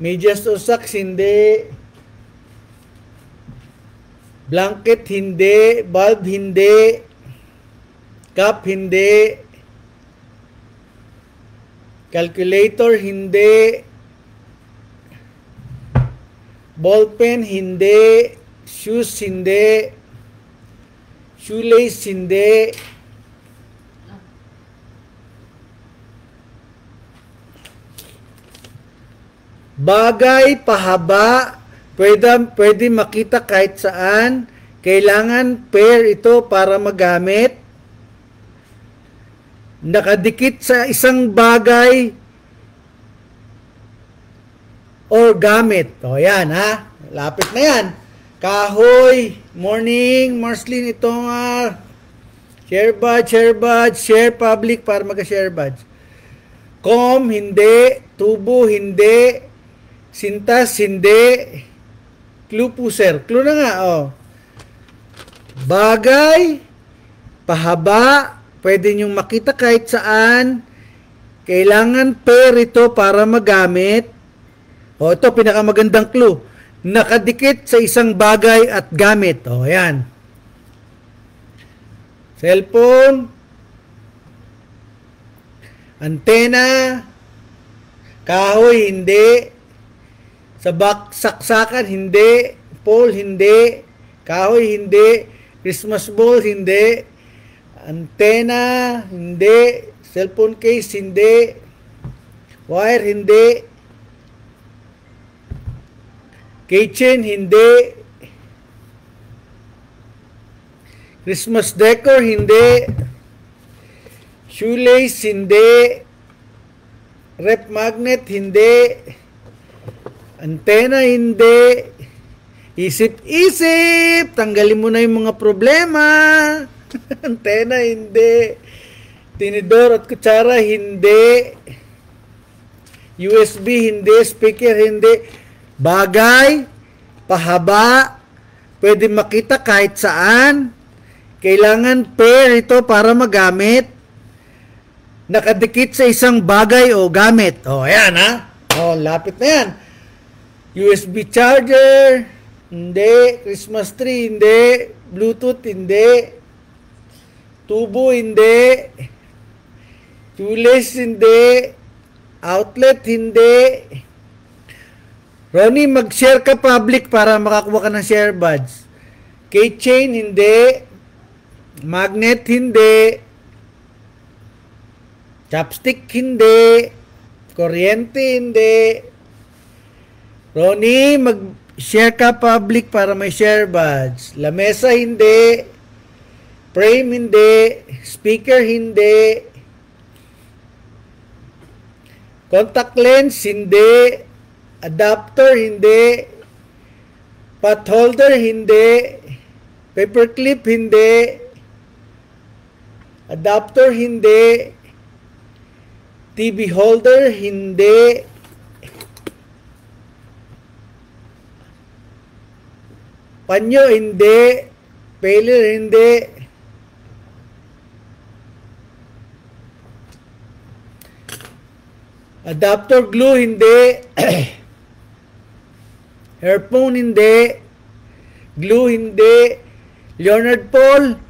Medyas or socks, hindi. Blanket, hindi. Bulb, hindi. Cup, hindi. Calculator, hindi. Ballpen, hindi. Shoes, hindi. Shoelace, hindi. Bagay, pahaba. Pwede makita kahit saan. Kailangan pair ito para magamit. Nakadikit sa isang bagay or gamit. O yan ha. Lapit na yan. Kahoy. Morning. Marceline, itong share badge, share public para magka-share badge. Hindi. Tubo, hindi. Sintas, hindi. Clue po, sir. Clue na nga, oh. Bagay, pahaba, pwede nyong makita kahit saan. Kailangan pair ito para magamit. O, ito, pinakamagandang clue. Nakadikit sa isang bagay at gamit. O, yan. Cellphone, antena, kahoy, hindi. Saksakan, hindi. Pole, hindi. Kahoy, hindi. Christmas ball, hindi. Antena, hindi. Cellphone case, hindi. Wire, hindi. Keychain, hindi. Christmas decor, hindi. Shoelace, hindi. Rep magnet, hindi. Antena, hindi. Isip-isip. Tanggalin mo na yung mga problema. Antena, hindi. Tinidor at kutsara, hindi. USB, hindi. Speaker, hindi. Bagay, pahaba, pwede makita kahit saan. Kailangan pair ito para magamit. Nakadikit sa isang bagay o gamit. O, ayan ha. O, lapit na yan. USB charger, hindi. Christmas tree, hindi. Bluetooth, hindi. Tubo, hindi. Shoelace, hindi. Outlet, hindi. Ronnie, mag-share ka public para makakuha ka ng share badge. Keychain, hindi. Magnet, hindi. Chopstick, hindi. Kuryente, hindi. Ronnie, mag-share ka public para may share badge. Lamesa, hindi. Frame, hindi. Speaker, hindi. Contact lens, hindi. Adapter, hindi. Pot holder, hindi. Paperclip, hindi. Adapter, hindi. TV holder, hindi. Panyo, hindi. Paler, hindi. Adapter glue, hindi. Earphone, hindi. Glue, hindi. Leonard Paul,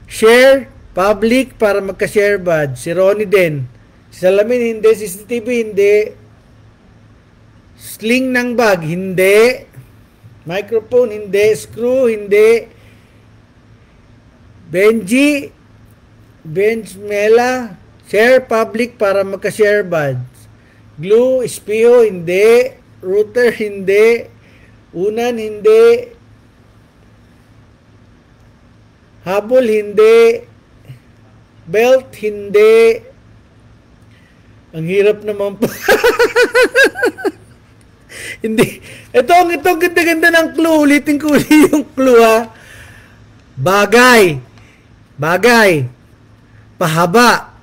share, public, para magka-share badge. Si Ronnie din. Si Salamin, hindi. CCTV, hindi. Sling ng bag, hindi. Microphone, hindi. Screw, hindi. Benji, Mela, share public para magka-share badge. Glue, espiho, hindi. Router, hindi. Unan, hindi. Habol, hindi. Belt, hindi. Ang hirap naman po. Hindi. Itong ganda-ganda ng clue. Ulitin ko ulit yung clue, ha. Bagay. Pahaba.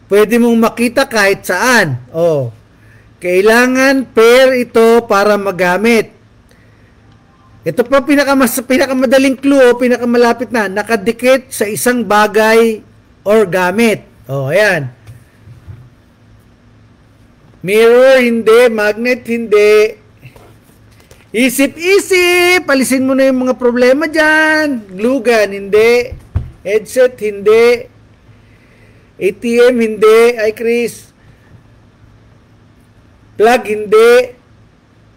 Pwede mong makita kahit saan. Oh. Kailangan pair ito para magamit. Ito pa pinakamadaling clue, pinakamalapit na. Nakadikit sa isang bagay or gamit. Oh, ayan. Mirror, hindi. Magnet, hindi. Isip-isip. Alisin mo na yung mga problema dyan. Glue gun, hindi. Headset, hindi. ATM, hindi. Ay, Chris. Plug, hindi.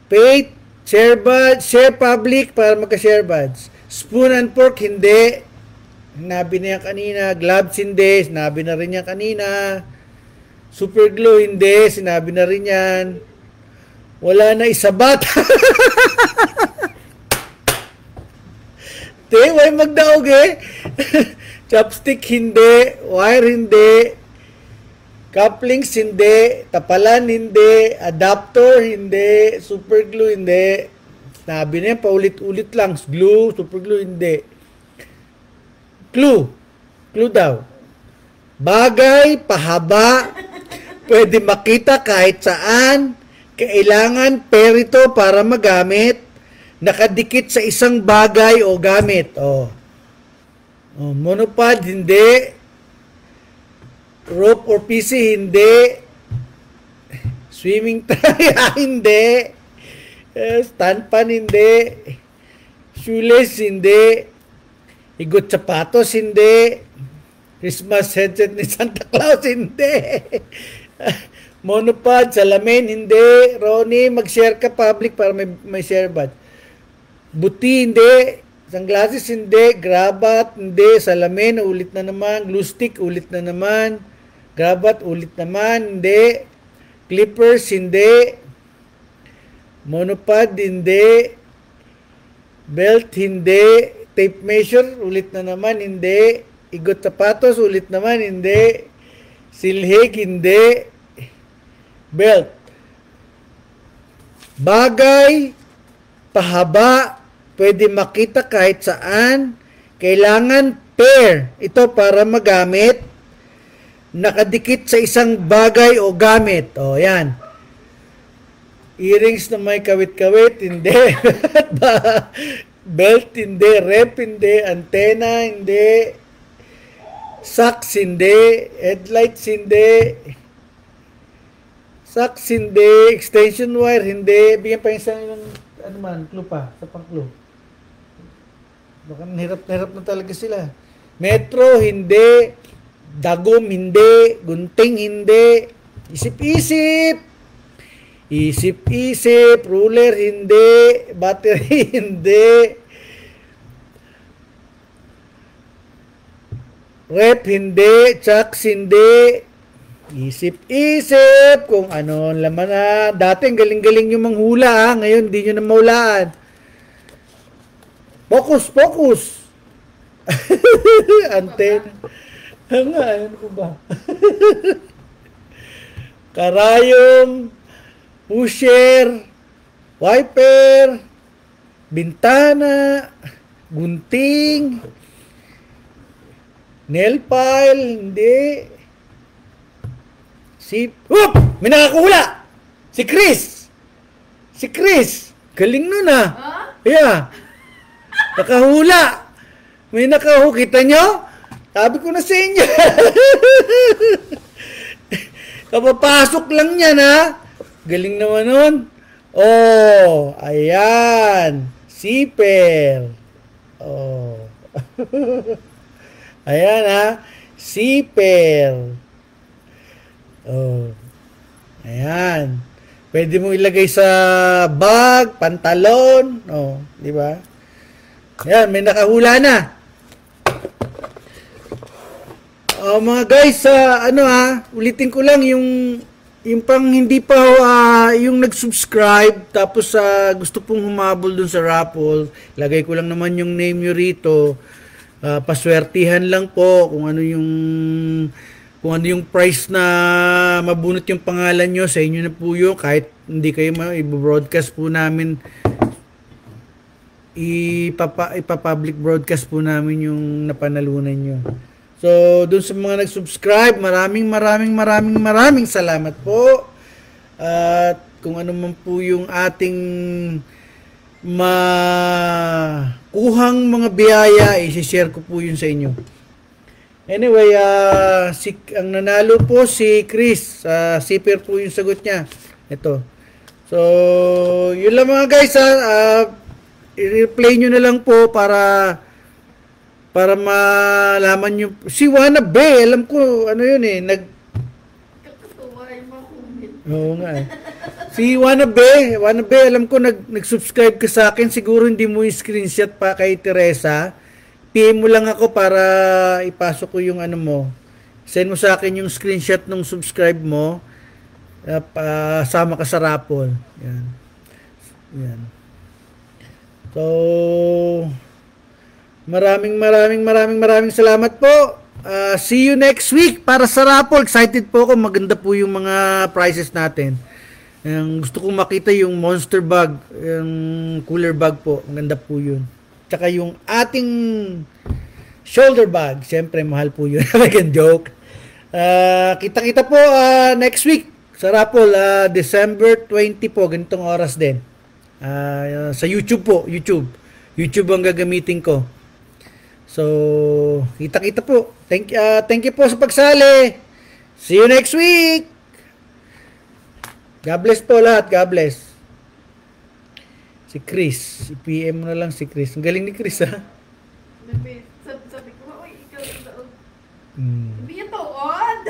Paid, share badge, share public para magka-share badge. Spoon and fork, hindi. Sinabi na yan kanina. Gloves, hindi. Sinabi na rin yan kanina. Super glue, hindi. Sinabi na rin yan. Wala na isabat. Way magdaog eh. Chopstick, hindi. Wire, hindi. Couplings, hindi. Tapalan, hindi. Adapter, hindi. Super glue, hindi. Sinabi na yan, paulit-ulit lang. Glue, super glue, hindi. Clue. Clue daw. Bagay, pahaba, pwede makita kahit saan. Kailangan pair ito para magamit. Nakadikit sa isang bagay o gamit. Monopod, hindi. Rope or PC, hindi. Swimming try, hindi. Stand pan, hindi. Shoelace, hindi. Higot sapatos, hindi. Christmas headset ni Santa Claus, hindi. Monopod, salamin, hindi. Ronnie, mag-share ka public para may share badge. Buti, hindi. Sunglasses, hindi. Grabat, hindi. Salamin, ulit na naman. Glue stick, ulit na naman. Grabat, ulit naman, hindi. Clippers, hindi. Monopod, hindi. Belt, hindi. Tape measure, ulit na naman, hindi. Igot sapatos, ulit naman, hindi. Silhig, hindi. Belt. Bagay, pahaba, pwede makita kahit saan. Kailangan pair. Ito para magamit. Nakadikit sa isang bagay o gamit. Yan. Earrings na may kawit-kawit, hindi. Belt, hindi. Rep, hindi. Antena, hindi. Socks, hindi. Headlights, hindi. Socks, hindi. Extension wire, hindi. Bigyan pa yung clue pa. Sa pang clue. Baka hirap na talaga sila. Metro, hindi. Dagom, hindi. Gunting, hindi. Isip-isip. Isip-isip. Ruler, hindi. Battery, hindi. Rep, hindi. Chucks, hindi. Isip-isip kung ano laman na. Dati ang galing-galing yung manghula. Ngayon, hindi nyo na maulaan. Focus. Antena. Ano ko ba? Karayom. Pusher. Wiper. Bintana. Gunting. Nail file, hindi. May nakakahula! Si Chris! Galing nun ah. Yeah. Nakahula. May kita nyo? Sabi ko na sa inyo. Kapapasok lang yan ha. Galing naman nun. Ayan. Zipper. Ayan ha. Zipper. Ayan. Pwede mo ilagay sa bag, pantalon. Di ba? Ayan, may nakahula na. Mga guys, ulitin ko lang yung pang hindi pa yung nag-subscribe tapos gusto pong humabol dun sa raffle. Lagay ko lang naman yung name nyo rito. Paswertihan lang po kung ano yung price na mabunot yung pangalan nyo, sa inyo na po yun. Kahit hindi kayo i-broadcast po namin, ipapublic broadcast po namin yung napanalunan nyo. So, dun sa mga nag-subscribe, maraming salamat po. At kung ano man po yung ating makuhang mga biyaya, i-share ko po yun sa inyo. Anyway, ang nanalo po si Chris. Zipper po yung sagot niya. Ito. So, yun lang mga guys. I-replay nyo na lang po para malaman nyo. Si Wannabe, alam ko, ano yun Kakatuwa yung mga comment. Oo nga Si Wannabe, alam ko nag-subscribe ka sa akin. Siguro hindi mo yung screenshot pa kay Teresa. PM mo lang ako para ipasok ko yung mo. Send mo sa akin yung screenshot ng subscribe mo. Sama ka sa raffle. Yan. So, maraming salamat po. See you next week para sa raffle. Excited po ako. Maganda po yung mga prizes natin. Gusto kong makita yung monster bag, yung cooler bag po. Maganda po yun. Tsaka yung ating shoulder bag. Siyempre, mahal po yun. Like a joke. Kita-kita po next week Sa raffle, December 20 po, ganitong oras din. Sa YouTube po, YouTube. YouTube ang gagamitin ko. So, kita-kita po. Thank you po sa pagsali. See you next week. God bless po lahat. God bless. Si Chris. I-PM mo na lang si Chris. Ang galing ni Chris, ha? Sabi ko, uy, ikaw yung daog. Hmm. Sabi niya to, on!